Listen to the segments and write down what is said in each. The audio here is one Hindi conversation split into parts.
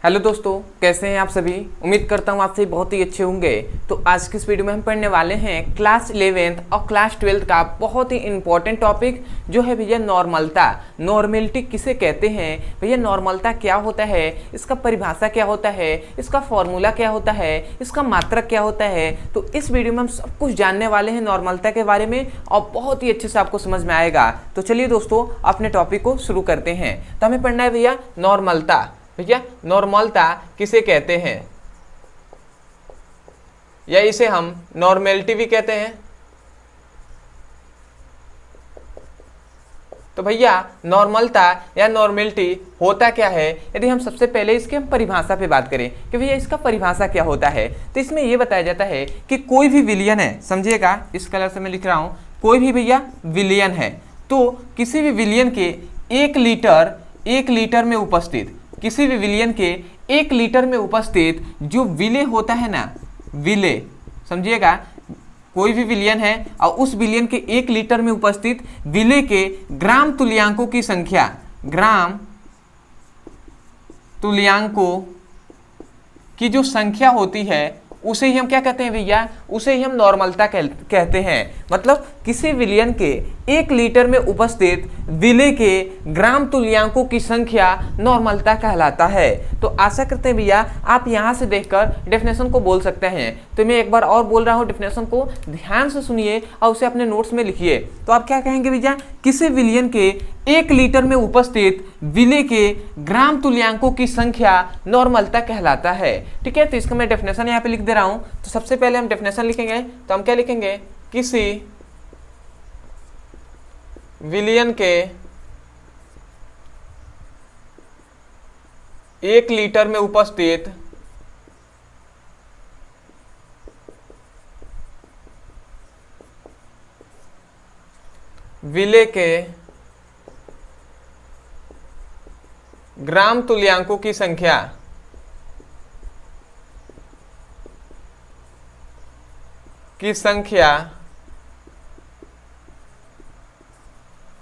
हेलो दोस्तों, कैसे हैं आप सभी। उम्मीद करता हूँ आप सभी बहुत ही अच्छे होंगे। तो आज की इस वीडियो में हम पढ़ने वाले हैं क्लास 11th और क्लास 12th का बहुत ही इंपॉर्टेंट टॉपिक जो है भैया नॉर्मलता। नॉर्मेलिटी किसे कहते हैं भैया, नॉर्मलता क्या होता है, इसका परिभाषा क्या होता है, इसका फॉर्मूला क्या होता है, इसका मात्रक क्या होता है। तो इस वीडियो में हम सब कुछ जानने वाले हैं नॉर्मलता के बारे में और बहुत ही अच्छे से आपको समझ में आएगा। तो चलिए दोस्तों अपने टॉपिक को शुरू करते हैं। तो हमें पढ़ना है भैया नॉर्मलता। भैया नॉर्मलता किसे कहते हैं, या इसे हम नॉर्मेलिटी भी कहते हैं। तो भैया नॉर्मलता या नॉर्मेलिटी होता क्या है, यदि हम सबसे पहले इसके हम परिभाषा पे बात करें कि भैया इसका परिभाषा क्या होता है, तो इसमें यह बताया जाता है कि कोई भी विलयन है, समझिएगा इस कलर से मैं लिख रहा हूं, कोई भी भैया विलयन है तो किसी भी विलयन के 1 लीटर में उपस्थित, किसी भी विलयन के 1 लीटर में उपस्थित जो विलेय होता है ना, विलेय समझिएगा, कोई भी विलयन है और उस विलयन के 1 लीटर में उपस्थित विलेय के ग्राम तुल्यांकों की संख्या, ग्राम तुल्यांकों की जो संख्या होती है उसे ही हम क्या कहते हैं भैया, उसे ही हम नॉर्मलता कहते हैं। मतलब किसी विलयन के 1 लीटर में उपस्थित विलेय के ग्राम तुल्यांकों की संख्या नॉर्मलता कहलाता है। तो आशा करते हैं भैया आप यहां से देखकर डेफिनेशन को बोल सकते हैं। तो मैं एक बार और बोल रहा हूं, डेफिनेशन को ध्यान से सुनिए और उसे अपने नोट्स में लिखिए। तो आप क्या कहेंगे भैया, किसी विलयन के 1 लीटर में उपस्थित विलेय के ग्राम तुल्यांकों की संख्या नॉर्मलता कहलाता है। ठीक है, तो इसका मैं डेफिनेशन यहाँ पे लिख दे रहा हूं। तो सबसे पहले हम डेफिनेशन लिखेंगे, तो हम क्या लिखेंगे, किसी विलयन के 1 लीटर में उपस्थित विलेय के ग्राम तुल्यांकों की संख्या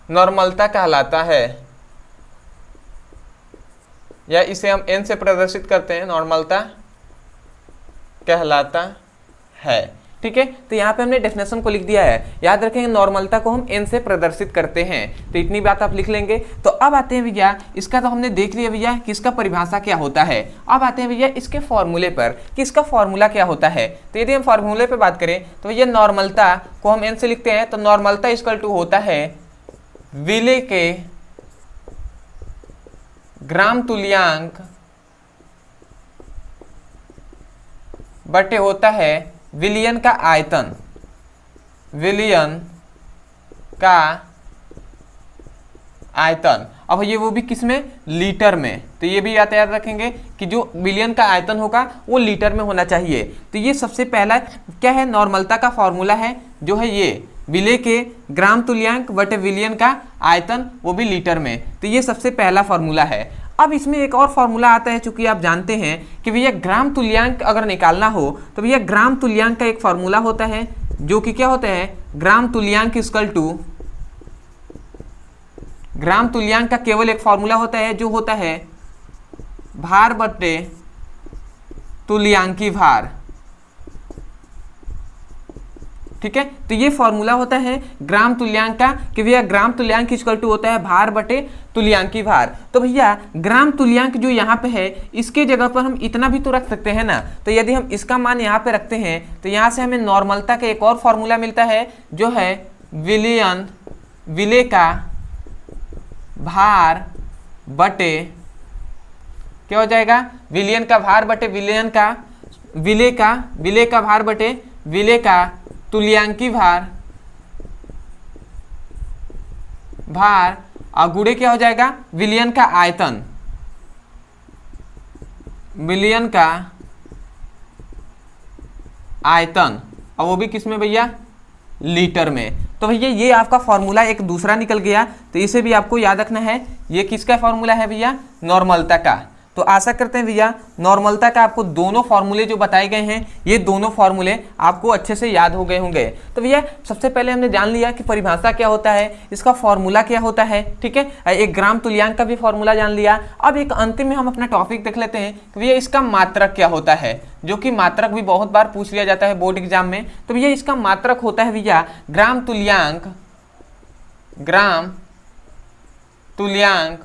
नॉर्मलता कहलाता है, या इसे हम n से प्रदर्शित करते हैं, नॉर्मलता कहलाता है। ठीक है, तो यहाँ पे हमने डेफिनेशन को लिख दिया है। याद रखेंगे नॉर्मलता को हम n से प्रदर्शित करते हैं, तो इतनी बात आप लिख लेंगे। तो अब आते हैं भैया, इसका तो हमने देख लिया भैया कि इसका परिभाषा क्या होता है। अब आते हैं भैया इसके फॉर्मूले पर कि इसका फॉर्मूला क्या होता है। तो यदि हम फॉर्मूले पर बात करें तो भैया नॉर्मलता को हम n से लिखते हैं, तो नॉर्मलता इक्वल टू होता है विलेय के ग्राम तुल्यांक बटे होता है विलयन का आयतन, विलयन का आयतन। अब ये वो भी किसमें, लीटर में। तो ये भी याद रखेंगे कि जो विलयन का आयतन होगा वो लीटर में होना चाहिए। तो ये सबसे पहला क्या है, नॉर्मलता का फॉर्मूला है जो है ये विलेय के ग्राम तुल्यांक बटे विलयन का आयतन, वो भी लीटर में। तो ये सबसे पहला फॉर्मूला है। अब इसमें एक और फॉर्मूला आता है, चूंकि आप जानते हैं कि भैया ग्राम तुल्यांक अगर निकालना हो तो भैया ग्राम तुल्यांक का एक फॉर्मूला होता है जो कि क्या होता है, ग्राम तुल्यांक इक्वल टू, ग्राम तुल्यांक का केवल एक फॉर्मूला होता है जो होता है भार बटे तुल्यांकी भार। ठीक है, तो ये फॉर्मूला होता है ग्राम तुल्यांक का कि भैया ग्राम तुल्यांक इक्वल टू होता है भार बटे तुल्यांकी भार। तो भैया ग्राम तुल्यांक जो यहाँ पे है इसके जगह पर हम इतना भी तो रख सकते हैं ना। तो यदि हम इसका मान यहाँ पे रखते हैं तो यहाँ से हमें नॉर्मलता का एक और फॉर्मूला मिलता है जो है विलेय का भार बटे, क्या हो जाएगा, विलयन का भार बटे विलयन का, विलेय का भार बटे विलेय का तुल्यांकी भार और गुणे क्या हो जाएगा, विलयन का आयतन, विलयन का आयतन, और वो भी किसमें भैया, लीटर में। तो भैया ये आपका फॉर्मूला एक दूसरा निकल गया, तो इसे भी आपको याद रखना है। ये किसका फॉर्मूला है भैया, नॉर्मलता का। तो आशा करते हैं भैया नॉर्मलता का आपको दोनों फॉर्मूले जो बताए गए हैं ये दोनों फॉर्मूले आपको अच्छे से याद हो गए होंगे। तो भैया सबसे पहले हमने जान लिया कि परिभाषा क्या होता है, इसका फॉर्मूला क्या होता है, ठीक है, एक ग्राम तुल्यांक का भी फॉर्मूला जान लिया। अब एक अंतिम में हम अपना टॉपिक देख लेते हैं कि भैया इसका मात्रक क्या होता है, जो कि मात्रक भी बहुत बार पूछ लिया जाता है बोर्ड एग्जाम में। तो भैया इसका मात्रक होता है भैया ग्राम तुल्यांक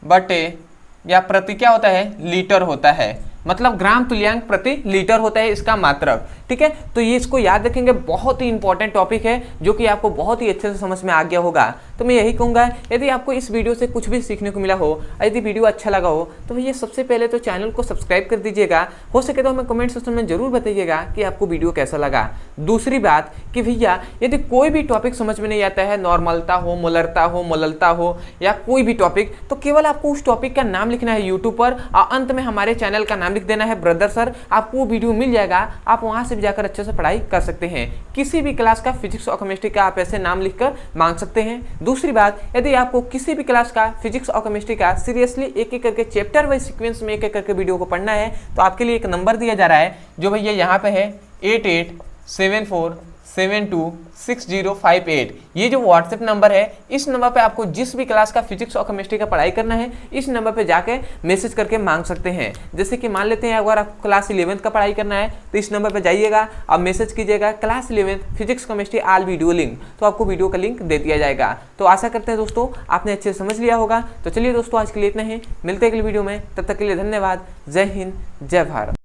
बटे या प्रति क्या होता है, लीटर होता है, मतलब ग्राम तुल्यांक प्रति लीटर होता है इसका मात्रक, ठीक है। तो ये इसको याद रखेंगे, बहुत ही इंपॉर्टेंट टॉपिक है जो कि आपको बहुत ही अच्छे से समझ में आ गया होगा। तो मैं यही कहूँगा यदि आपको इस वीडियो से कुछ भी सीखने को मिला हो, यदि वीडियो अच्छा लगा हो तो भैया सबसे पहले तो चैनल को सब्सक्राइब कर दीजिएगा, हो सके तो हमें कमेंट सेक्शन में जरूर बताइएगा कि आपको वीडियो कैसा लगा। दूसरी बात कि भैया यदि कोई भी टॉपिक समझ में नहीं आता है, नॉर्मलता हो, मोलरता हो, मोललता हो या कोई भी टॉपिक, तो केवल आपको उस टॉपिक का नाम लिखना है यूट्यूब पर और अंत में हमारे चैनल का नाम लिख देना है ब्रदर सर, आपको वो वीडियो मिल जाएगा, आप वहां से भी जाकर अच्छे से पढ़ाई कर सकते हैं। किसी भी क्लास का फिजिक्स और केमिस्ट्री का आप ऐसे नाम लिखकर मांग सकते हैं। दूसरी बात, यदि आपको किसी भी क्लास का फिजिक्स और केमिस्ट्री का सीरियसली एक एक करके चैप्टर वाइज सीक्वेंस में एक एक करके वीडियो को पढ़ना है तो आपके लिए एक नंबर दिया जा रहा है जो भैया यहाँ पे है 8874726058। ये जो व्हाट्सएप नंबर है, इस नंबर पे आपको जिस भी क्लास का फिजिक्स और केमिस्ट्री का पढ़ाई करना है इस नंबर पे जाके मैसेज करके मांग सकते हैं। जैसे कि मान लेते हैं अगर आपको क्लास 11th का पढ़ाई करना है तो इस नंबर पे जाइएगा, आप मैसेज कीजिएगा क्लास 11th फिजिक्स केमिस्ट्री आल वीडियो लिंक, तो आपको वीडियो का लिंक दे दिया जाएगा। तो आशा करते हैं दोस्तों आपने अच्छे से समझ लिया होगा। तो चलिए दोस्तों आज के लिए इतना ही, मिलते हैं अगली वीडियो में, तब तक के लिए धन्यवाद। जय हिंद, जय भारत।